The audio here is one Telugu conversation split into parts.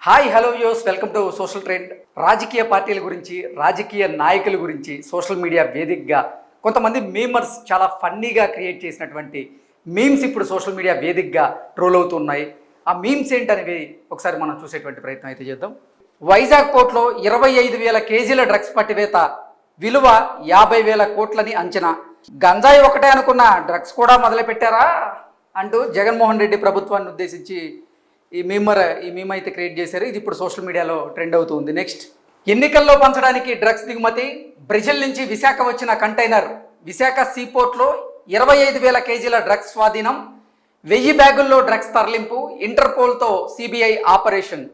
Hi hello use welcome to social trend. రాజకీయ పార్టీల గురించి, రాజకీయ నాయకుల గురించి సోషల్ మీడియా వేదికగా కొంతమంది మీమర్స్ చాలా ఫన్నీగా క్రియేట్ చేసినటువంటి మీమ్స్ ఇప్పుడు సోషల్ మీడియా వేదికగా ట్రోల్ అవుతున్నాయి. ఆ మీమ్స్ ఏంటనేవి ఒకసారి మనం చూసేటువంటి ప్రయత్నం అయితే చేద్దాం. వైజాగ్ పోర్టులో 25,000 కేజీల డ్రగ్స్ పట్టివేత, విలువ 50,000 కోట్లని అంచనా. గంజాయి ఒకటే అనుకున్న డ్రగ్స్ కూడా మొదలుపెట్టారా అంటూ జగన్మోహన్ రెడ్డి ప్రభుత్వాన్ని ఉద్దేశించి ఈ మీమ్ అయితే క్రియేట్ చేశారు. ఇది ఇప్పుడు సోషల్ మీడియాలో ట్రెండ్ అవుతుంది. నెక్స్ట్, ఎన్నికల్లో పంచడానికి డ్రగ్స్ దిగుమతి, బ్రెజిల్ నుంచి విశాఖ వచ్చిన కంటైనర్, విశాఖ సీపోర్ట్లో 25,000 కేజీల డ్రగ్స్ స్వాధీనం, 1000 బ్యాగుల్లో డ్రగ్స్ తరలింపు, ఇంటర్పోల్తో సిబిఐ ఆపరేషన్.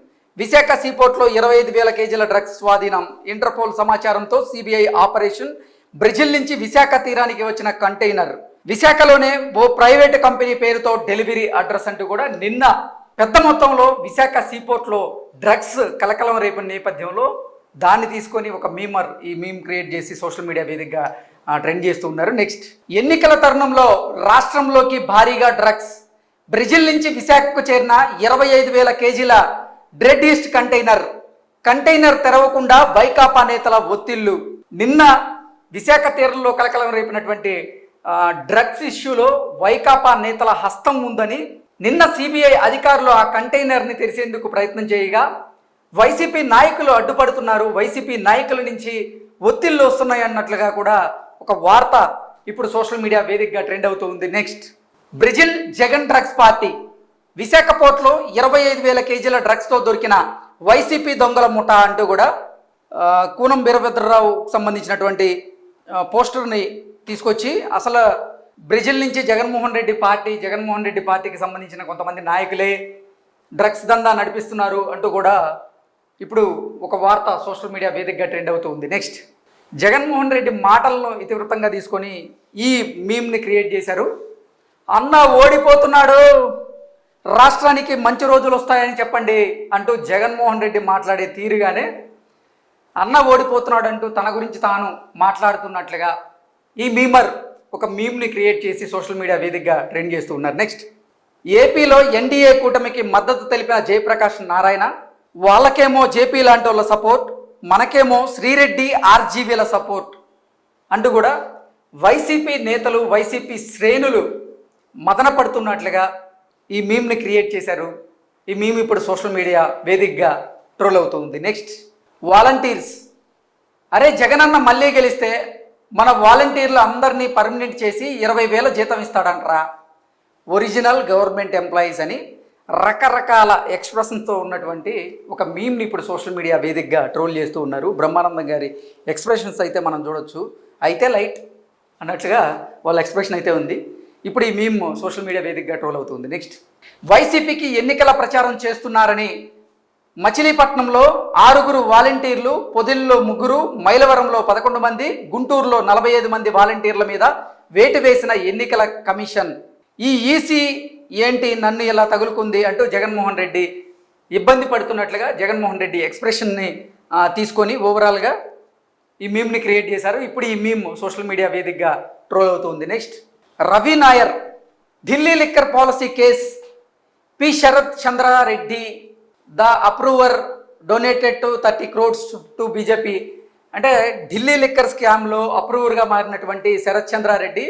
విశాఖ సీపోర్ట్లో 25,000 కేజీల డ్రగ్స్ స్వాధీనం, ఇంటర్పోల్ సమాచారంతో సిబిఐ ఆపరేషన్. బ్రెజిల్ నుంచి విశాఖ తీరానికి వచ్చిన కంటైనర్, విశాఖలోనే ఓ ప్రైవేట్ కంపెనీ పేరుతో డెలివరీ అడ్రస్ అంటూ కూడా నిన్న పెద్ద మొత్తంలో విశాఖ సీపోర్ట్లో డ్రగ్స్ కలకలం రేపిన నేపథ్యంలో దాన్ని తీసుకొని ఒక ఈ మీమ్ క్రియేట్ చేసి సోషల్ మీడియా వేదికగా ట్రెండ్ చేస్తూ ఉన్నారు. నెక్స్ట్, ఎన్నికల తరుణంలో రాష్ట్రంలోకి భారీగా డ్రగ్స్, బ్రెజిల్ నుంచి విశాఖకు చేరిన 25,000 కేజీల డ్రెడ్ ఈస్ట్ కంటైనర్ తెరవకుండా వైకాపా నేతల ఒత్తిళ్లు. నిన్న విశాఖ తీరంలో కలకలం రేపినటువంటి డ్రగ్స్ ఇష్యూలో వైకాపా నేతల హస్తం ఉందని నిన్న సిబిఐ అధికారులు ఆ కంటైనర్ని తెరిచేందుకు ప్రయత్నం చేయగా వైసీపీ నాయకులు అడ్డుపడుతున్నారు, వైసీపీ నాయకుల నుంచి ఒత్తిళ్లు వస్తున్నాయి అన్నట్లుగా కూడా ఒక వార్త ఇప్పుడు సోషల్ మీడియా వేదికగా ట్రెండ్ అవుతూ ఉంది. Next, Brazil Jagan drugs party, Visakha పోర్టులో 25,000 కేజీల డ్రగ్స్తో దొరికిన వైసీపీ దొంగల ముఠా అంటూ కూడా కూనం వీరభద్రరావుకు సంబంధించినటువంటి పోస్టర్ని తీసుకొచ్చి అసలు బ్రెజిల్ నుంచి జగన్మోహన్ రెడ్డి పార్టీకి సంబంధించిన కొంతమంది నాయకులే డ్రగ్స్ దందా నడిపిస్తున్నారు అంటూ కూడా ఇప్పుడు ఒక వార్త సోషల్ మీడియా వేదికగా ట్రెండ్ అవుతూ ఉంది. నెక్స్ట్, జగన్మోహన్ రెడ్డి మాటలను ఇతివృత్తంగా తీసుకొని ఈ మీమ్ని క్రియేట్ చేశారు. అన్న ఓడిపోతున్నాడు, రాష్ట్రానికి మంచి రోజులు వస్తాయని చెప్పండి అంటూ జగన్మోహన్ రెడ్డి మాట్లాడే తీరుగానే అన్న ఓడిపోతున్నాడు అంటూ తన గురించి తాను మాట్లాడుతున్నట్లుగా ఈ ఒక మీమ్ని క్రియేట్ చేసి సోషల్ మీడియా వేదికగా ట్రెండ్ చేస్తూ ఉన్నారు. నెక్స్ట్, ఏపీలో ఎన్డీఏ కూటమికి మద్దతు తెలిపిన జయప్రకాష్ నారాయణ, వాళ్ళకేమో జేపీ లాంటి వాళ్ళ సపోర్ట్, మనకేమో శ్రీరెడ్డి ఆర్జీవీల సపోర్ట్ అంటూ కూడా వైసీపీ నేతలు, వైసీపీ శ్రేణులు మదన పడుతున్నట్లుగా ఈ మీమ్ని క్రియేట్ చేశారు. ఈ మీమ్ ఇప్పుడు సోషల్ మీడియా వేదికగా ట్రోల్ అవుతుంది. నెక్స్ట్, వాలంటీర్స్, అరే జగనన్న మళ్ళీ గెలిస్తే మన వాలంటీర్లు అందరినీ పర్మనెంట్ చేసి 20,000 జీతం ఇస్తాడంటరా, ఒరిజినల్ గవర్నమెంట్ ఎంప్లాయీస్ అని రకరకాల ఎక్స్ప్రెషన్తో ఉన్నటువంటి ఒక మీమ్ని ఇప్పుడు సోషల్ మీడియా వేదికగా ట్రోల్ చేస్తూ ఉన్నారు. బ్రహ్మానందం గారి ఎక్స్ప్రెషన్స్ అయితే మనం చూడొచ్చు. అయితే లైట్ అన్నట్లుగా వాళ్ళ ఎక్స్ప్రెషన్ అయితే ఉంది. ఇప్పుడు ఈ మీమ్ సోషల్ మీడియా వేదికగా ట్రోల్ అవుతుంది. నెక్స్ట్, వైసీపీకి ఎన్నికల ప్రచారం చేస్తున్నారని మచిలీపట్నంలో 6 వాలంటీర్లు, పొదిల్లో 3, మైలవరంలో 11 మంది, గుంటూరులో 45 మంది వాలంటీర్ల మీద వేటు వేసిన ఎన్నికల కమిషన్. ఈ ఈసీ ఏంటి నన్ను ఇలా తగులుకుంది అంటూ జగన్మోహన్ రెడ్డి ఇబ్బంది పడుతున్నట్లుగా జగన్మోహన్ రెడ్డి ఎక్స్ప్రెషన్ని తీసుకొని ఓవరాల్గా ఈ మీమ్ని క్రియేట్ చేశారు. ఇప్పుడు ఈ మీమ్ సోషల్ మీడియా వేదికగా ట్రోల్ అవుతుంది. Next, Ravi Nair, Delhi liquor policy case, P Sarath Chandra Reddy the approver donated to 30 crores to BJP. అంటే ఢిల్లీ లిక్కర్ స్కామ్లో అప్రూవర్గా మారినటువంటి శరత్ చంద్రారెడ్డి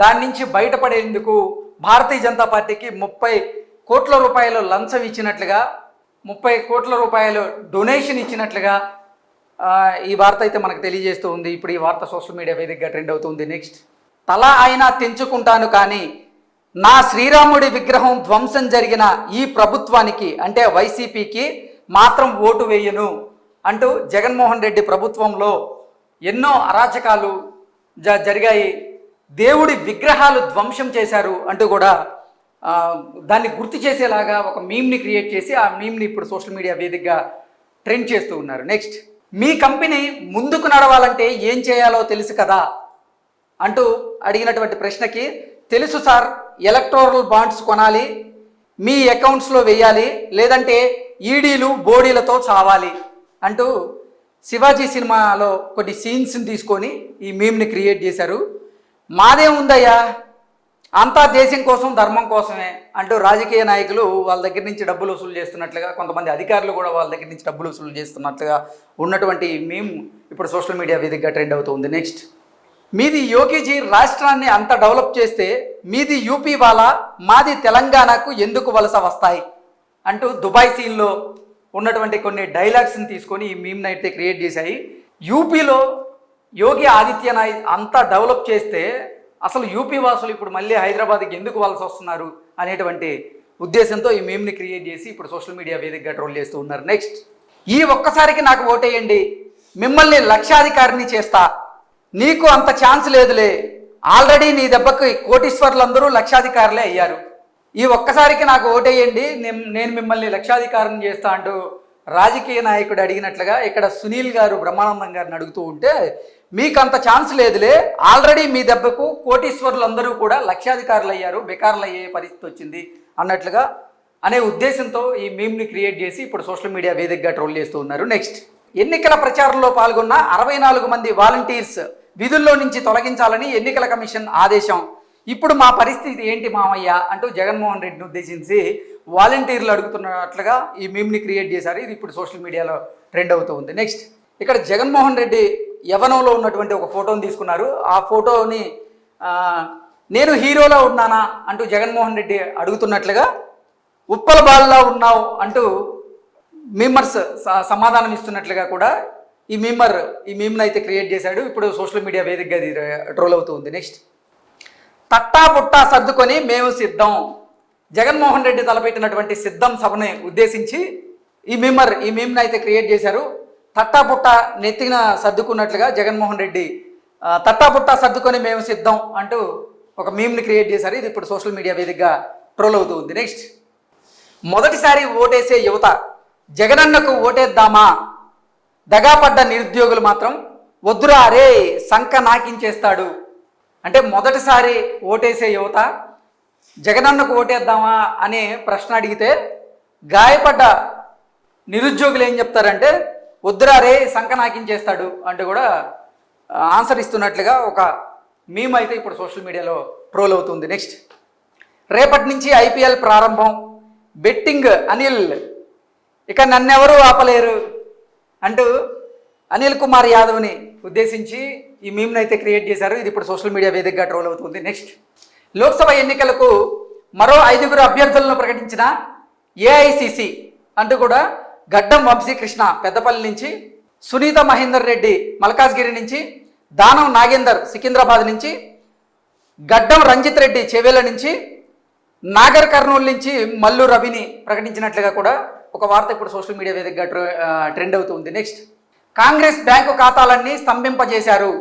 దాని నుంచి బయటపడేందుకు భారతీయ జనతా పార్టీకి 30 కోట్ల రూపాయలు లంచం ఇచ్చినట్లుగా, 30 కోట్ల రూపాయలు డొనేషన్ ఇచ్చినట్లుగా ఈ వార్త అయితే మనకు తెలియజేస్తూ ఉంది. ఇప్పుడు ఈ వార్త సోషల్ మీడియా వేదికగా ట్రెండ్ అవుతుంది. నెక్స్ట్, తలా అయినా తెంచుకుంటాను కానీ నా శ్రీరాముడి విగ్రహం ధ్వంసం జరిగిన ఈ ప్రభుత్వానికి అంటే వైసీపీకి మాత్రం ఓటు వేయను అంటూ జగన్మోహన్ రెడ్డి ప్రభుత్వంలో ఎన్నో అరాచకాలు జరిగాయి, దేవుడి విగ్రహాలు ధ్వంసం చేశారు అంటూ కూడా దాన్ని గుర్తు చేసేలాగా ఒక మీమ్ని క్రియేట్ చేసి ఆ మీమ్ని ఇప్పుడు సోషల్ మీడియా వేదికగా ట్రెండ్ చేస్తూ ఉన్నారు. నెక్స్ట్, మీ కంపెనీ ముందుకు నడవాలంటే ఏం చేయాలో తెలుసు కదా అంటూ అడిగినటువంటి ప్రశ్నకి, తెలుసు సార్, ఎలక్టోరల్ బాండ్స్ కొనాలి, మీ అకౌంట్స్లో వేయాలి, లేదంటే ఈడీలు బోడీలతో చావాలి అంటూ శివాజీ సినిమాలో కొన్ని సీన్స్ని తీసుకొని ఈ మీమ్ని క్రియేట్ చేశారు. మాదే ఉందయ్యా, అంతా దేశం కోసం ధర్మం కోసమే అంటూ రాజకీయ నాయకులు వాళ్ళ దగ్గర నుంచి డబ్బులు వసూలు చేస్తున్నట్లుగా, కొంతమంది అధికారులు కూడా వాళ్ళ దగ్గర నుంచి డబ్బులు వసూలు చేస్తున్నట్లుగా ఉన్నటువంటి మేము ఇప్పుడు సోషల్ మీడియా వేదికగా ట్రెండ్ అవుతుంది. నెక్స్ట్, మీది యోగిజీ రాష్ట్రాన్ని అంత డెవలప్ చేస్తే మీది యూపీ వాళ్ళ, మాది తెలంగాణకు ఎందుకు వలస వస్తాయి అంటూ దుబాయ్ సీన్లో ఉన్నటువంటి కొన్ని డైలాగ్స్ని తీసుకొని ఈ మీమ్ని అయితే క్రియేట్ చేశాయి. యూపీలో యోగి ఆదిత్యనాథ్ అంతా డెవలప్ చేస్తే అసలు యూపీ వాసులు ఇప్పుడు మళ్ళీ హైదరాబాద్కి ఎందుకు వలస వస్తున్నారు అనేటువంటి ఉద్దేశంతో ఈ మీమ్ని క్రియేట్ చేసి ఇప్పుడు సోషల్ మీడియా వేదికగా ట్రోల్ చేస్తూ ఉన్నారు. నెక్స్ట్, ఈ ఒక్కసారికి నాకు ఓటేయండి, మిమ్మల్ని లక్షాధికారిని చేస్తా, నీకు అంత ఛాన్స్ లేదులే, ఆల్రెడీ నీ దెబ్బకి కోటీశ్వర్లందరూ లక్షాధికారులే అయ్యారు, ఈ ఒక్కసారికి నాకు ఓటేయండి, నేను మిమ్మల్ని లక్షాధికారిని చేస్తా అంటూ రాజకీయ నాయకుడు అడిగినట్లుగా ఇక్కడ సునీల్ గారు బ్రహ్మానందం గారిని అడుగుతూ ఉంటే, మీకు అంత ఛాన్స్ లేదులే, ఆల్రెడీ మీ దెబ్బకు కోటీశ్వరులందరూ కూడా లక్షాధికారులు అయ్యారు, బెకార్లు అయ్యే పరిస్థితి వచ్చింది అన్నట్లుగా అనే ఉద్దేశంతో ఈ మీమ్ని క్రియేట్ చేసి ఇప్పుడు సోషల్ మీడియా వేదికగా ట్రోల్ చేస్తూ ఉన్నారు. నెక్స్ట్, ఎన్నికల ప్రచారంలో పాల్గొన్న 64 మంది వాలంటీర్స్ విధుల్లో నుంచి తొలగించాలని ఎన్నికల కమిషన్ ఆదేశం, ఇప్పుడు మా పరిస్థితి ఏంటి మామయ్య అంటూ జగన్మోహన్ రెడ్డిని ఉద్దేశించి వాలంటీర్లు అడుగుతున్నట్లుగా ఈ మీమ్ని క్రియేట్ చేశారు. ఇది ఇప్పుడు సోషల్ మీడియాలో ట్రెండ్ అవుతూ ఉంది. నెక్స్ట్, ఇక్కడ జగన్మోహన్ రెడ్డి యవనంలో ఉన్నటువంటి ఒక ఫోటోని తీసుకున్నారు. ఆ ఫోటోని నేను హీరోలో ఉన్నానా అంటూ జగన్మోహన్ రెడ్డి అడుగుతున్నట్లుగా, ఉప్పల బాలులా ఉన్నావు అంటూ మీమర్స్ సమాధానం ఇస్తున్నట్లుగా కూడా ఈ మీమ్ని అయితే క్రియేట్ చేశాడు. ఇప్పుడు సోషల్ మీడియా వేదికగా ఇది ట్రోల్ అవుతూ ఉంది. నెక్స్ట్, తట్టా పుట్టా సర్దుకొని మేము సిద్ధం, జగన్మోహన్ రెడ్డి తలపెట్టినటువంటి సిద్ధం సభని ఉద్దేశించి ఈ మీమ్ని అయితే క్రియేట్ చేశారు. తట్టా పుట్టా నెత్తిన సర్దుకున్నట్లుగా జగన్మోహన్ రెడ్డి తట్టా పుట్టా సర్దుకొని మేము సిద్ధం అంటూ ఒక మీమ్ని క్రియేట్ చేశారు. ఇది ఇప్పుడు సోషల్ మీడియా వేదికగా ట్రోల్ అవుతూ ఉంది. నెక్స్ట్, మొదటిసారి ఓటేసే యువత జగనన్నకు ఓటేద్దామా, దగాపడ్డ నిరుద్యోగులు మాత్రం వద్దురా రే సంక నాకించేస్తాడు అంటే, మొదటిసారి ఓటేసే యువత జగనన్నకు ఓటేద్దామా అనే ప్రశ్న అడిగితే గాయపడ్డ నిరుద్యోగులు ఏం చెప్తారంటే, వద్దురా రే సంక నాకించేస్తాడు అంటూ కూడా ఆన్సర్ ఇస్తున్నట్లుగా ఒక మీమ్ అయితే ఇప్పుడు సోషల్ మీడియాలో ట్రోల్ అవుతుంది. నెక్స్ట్, రేపటి నుంచి ఐపీఎల్ ప్రారంభం, బెట్టింగ్ అనిల్ ఇక నన్నెవరూ ఆపలేరు అంటూ అనిల్ కుమార్ యాదవ్ని ఉద్దేశించి ఈ మీమ్ని అయితే క్రియేట్ చేశారు. ఇది ఇప్పుడు సోషల్ మీడియా వేదికగా ట్రోల్ అవుతుంది. నెక్స్ట్, లోక్సభ ఎన్నికలకు మరో 5 అభ్యర్థులను ప్రకటించిన ఏఐసిసి అంటూ కూడా గడ్డం వంశీకృష్ణ పెద్దపల్లి నుంచి, సునీత మహేందర్ రెడ్డి మల్కాజ్గిరి నుంచి, దానం నాగేందర్ సికింద్రాబాద్ నుంచి, గడ్డం రంజిత్ రెడ్డి చెవేల నుంచి, నాగర్ కర్నూలు నుంచి మల్లు రవిని ప్రకటించినట్లుగా కూడా ఒక వార్త ఇప్పుడు సోషల్ మీడియా వేదికగా ట్రెండ్ అవుతుంది. నెక్స్ట్, కాంగ్రెస్ బ్యాంకు ఖాతాలన్నీ స్తంభింపజేశారు,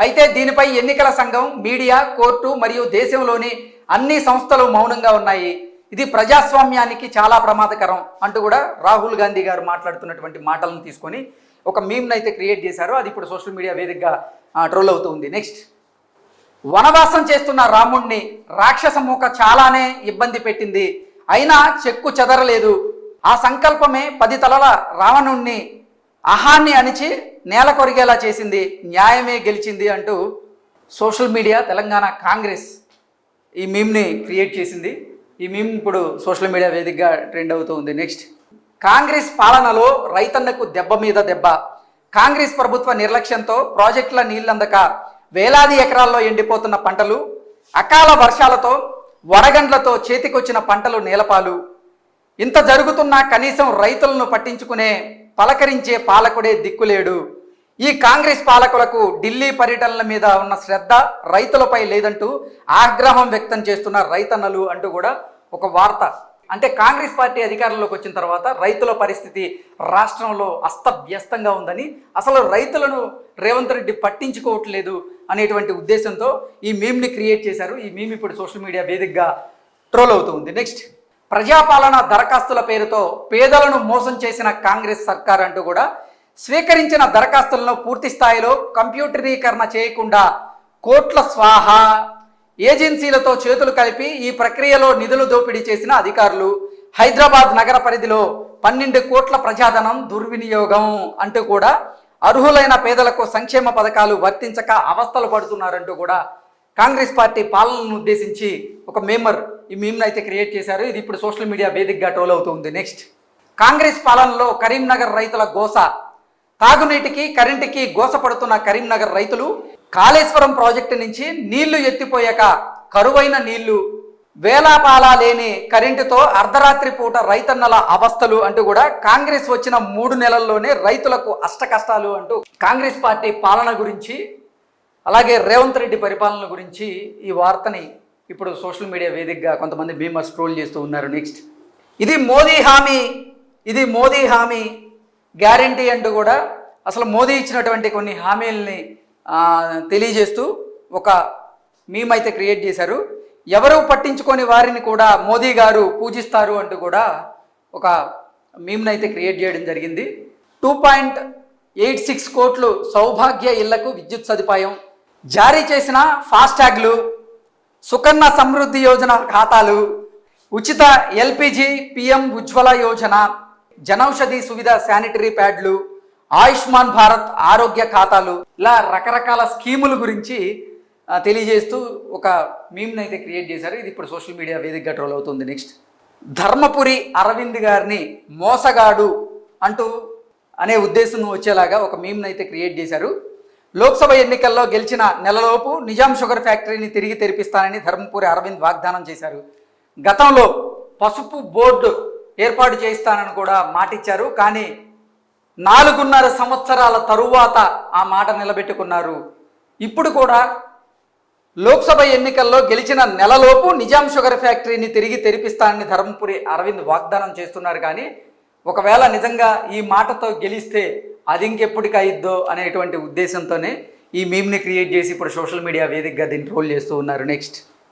అయితే దీనిపై ఎన్నికల సంఘం, మీడియా, కోర్టు మరియు దేశంలోని అన్ని సంస్థలు మౌనంగా ఉన్నాయి, ఇది ప్రజాస్వామ్యానికి చాలా ప్రమాదకరం అంటూ కూడా రాహుల్ గాంధీ గారు మాట్లాడుతున్నటువంటి మాటలను తీసుకొని ఒక మీమ్ని అయితే క్రియేట్ చేశారు. అది ఇప్పుడు సోషల్ మీడియా వేదికగా ట్రోల్ అవుతుంది. నెక్స్ట్, వనవాసం చేస్తున్న రాముణ్ణి రాక్షస మూక చాలానే ఇబ్బంది పెట్టింది, అయినా చెక్కు చెదరలేదు, ఆ సంకల్పమే 10 తలల రావణుణ్ణి అహాన్ని అణిచి నేల కొరిగేలా చేసింది, న్యాయమే గెలిచింది అంటూ సోషల్ మీడియా తెలంగాణ కాంగ్రెస్ ఈ మీమ్ని క్రియేట్ చేసింది. ఈ మీమ్ ఇప్పుడు సోషల్ మీడియా వేదికగా ట్రెండ్ అవుతుంది. నెక్స్ట్, కాంగ్రెస్ పాలనలో రైతన్నకు దెబ్బ మీద దెబ్బ, కాంగ్రెస్ ప్రభుత్వ నిర్లక్ష్యంతో ప్రాజెక్టుల నీళ్లందక వేలాది ఎకరాల్లో ఎండిపోతున్న పంటలు, అకాల వర్షాలతో వడగండ్లతో చేతికొచ్చిన పంటలు నేలపాలు, ఇంత జరుగుతున్నా కనీసం రైతులను పట్టించుకునే పలకరించే పాలకుడే దిక్కులేడు, ఈ కాంగ్రెస్ పాలకులకు ఢిల్లీ పర్యటనల మీద ఉన్న శ్రద్ధ రైతులపై లేదంటూ ఆగ్రహం వ్యక్తం చేస్తున్న రైతన్నలు అంటూ కూడా ఒక వార్త. అంటే కాంగ్రెస్ పార్టీ అధికారంలోకి వచ్చిన తర్వాత రైతుల పరిస్థితి రాష్ట్రంలో అస్తవ్యస్తంగా ఉందని, అసలు రైతులను రేవంత్ రెడ్డి పట్టించుకోవట్లేదు అనేటువంటి ఉద్దేశంతో ఈ మీమ్ని క్రియేట్ చేశారు. ఈ మీమ్ ఇప్పుడు సోషల్ మీడియా వేదికగా ట్రోల్ అవుతుంది. నెక్స్ట్, ప్రజాపాలన దరఖాస్తుల పేరుతో పేదలను మోసం చేసిన కాంగ్రెస్ సర్కార్ అంటూ కూడా స్వీకరించిన దరఖాస్తులను పూర్తి స్థాయిలో కంప్యూటరీకరణ చేయకుండా కోట్ల స్వాహా, ఏజెన్సీలతో చేతులు కలిపి ఈ ప్రక్రియలో నిధులు దోపిడీ చేసిన అధికారులు, హైదరాబాద్ నగర పరిధిలో 12 కోట్ల ప్రజాధనం దుర్వినియోగం అంటూ కూడా అర్హులైన పేదలకు సంక్షేమ పథకాలు వర్తించక అవస్థలు పడుతున్నారంటూ కూడా కాంగ్రెస్ పార్టీ పాలనను ఉద్దేశించి ఒక మేమర్ ఈ మీమ్ను అయితే క్రియేట్ చేశారు. ఇది ఇప్పుడు సోషల్ మీడియా వేదికగా ట్రోల్ అవుతుంది. నెక్స్ట్, కాంగ్రెస్ పాలనలో కరీంనగర్ రైతుల గోస. తాగునీటికి కరెంటుకి గోసపడుతున్న కరీంనగర్ రైతులు కాళేశ్వరం ప్రాజెక్టు నుంచి నీళ్లు ఎత్తిపోయాక కరువైన నీళ్లు, వేలాపాలా లేని కరెంటుతో అర్ధరాత్రి పూట రైతన్నల అవస్థలు అంటూ కూడా కాంగ్రెస్ వచ్చిన 3 నెలల్లోనే రైతులకు అష్ట కష్టాలు అంటూ కాంగ్రెస్ పార్టీ పాలన గురించి అలాగే రేవంత్ రెడ్డి పరిపాలన గురించి ఈ వార్తని ఇప్పుడు సోషల్ మీడియా వేదికగా కొంతమంది మీమర్స్ ట్రోల్ చేస్తూ ఉన్నారు. నెక్స్ట్, ఇది మోదీ హామీ గ్యారంటీ అంటూ కూడా అసలు మోదీ ఇచ్చినటువంటి కొన్ని హామీలని తెలియజేస్తూ ఒక మీమ్ అయితే క్రియేట్ చేశారు. ఎవరు పట్టించుకొని వారిని కూడా మోదీ గారు పూజిస్తారు అంటూ కూడా ఒక మీమ్ని అయితే క్రియేట్ చేయడం జరిగింది. 2.86 కోట్లు సౌభాగ్య ఇళ్లకు విద్యుత్ సదుపాయం, జారీ చేసిన ఫాస్టాగ్లు, సుకన్య సమృద్ధి యోజన ఖాతాలు, ఉచిత LPG, PM Ujjwala Yojana, Jan Aushadhi Suvidha sanitary ప్యాడ్లు, Ayushman Bharat ఆరోగ్య ఖాతాలు, ఇలా రకరకాల స్కీముల గురించి తెలియజేస్తూ ఒక మీమ్ని అయితే క్రియేట్ చేశారు. ఇది ఇప్పుడు సోషల్ మీడియా వేదికగా ట్రోల్ అవుతుంది. నెక్స్ట్, ధర్మపురి అరవింద్ గారిని మోసగాడు అంటూ అనే ఉద్దేశం వచ్చేలాగా ఒక మీమ్ని అయితే క్రియేట్ చేశారు. లోక్సభ ఎన్నికల్లో గెలిచిన నెలలోపు నిజాం షుగర్ ఫ్యాక్టరీని తిరిగి తెరిపిస్తానని ధర్మపురి అరవింద్ వాగ్దానం చేశారు. గతంలో పసుపు బోర్డు ఏర్పాటు చేయిస్తానని కూడా మాటిచ్చారు. కానీ 4.5 సంవత్సరాల తరువాత ఆ మాట నిలబెట్టుకున్నారు. ఇప్పుడు కూడా లోక్సభ ఎన్నికల్లో గెలిచిన నెలలోపు నిజాం షుగర్ ఫ్యాక్టరీని తిరిగి తెరిపిస్తానని ధర్మపురి అరవింద్ వాగ్దానం చేస్తున్నారు. కానీ ఒకవేళ నిజంగా ఈ మాటతో గెలిస్తే అది ఇంకెప్పటికి అయిద్దో అనేటువంటి ఉద్దేశంతోనే ఈ మీమ్ని క్రియేట్ చేసి ఇప్పుడు సోషల్ మీడియా వేదికగా దీన్ని ట్రోల్ చేస్తూ ఉన్నారు. నెక్స్ట్,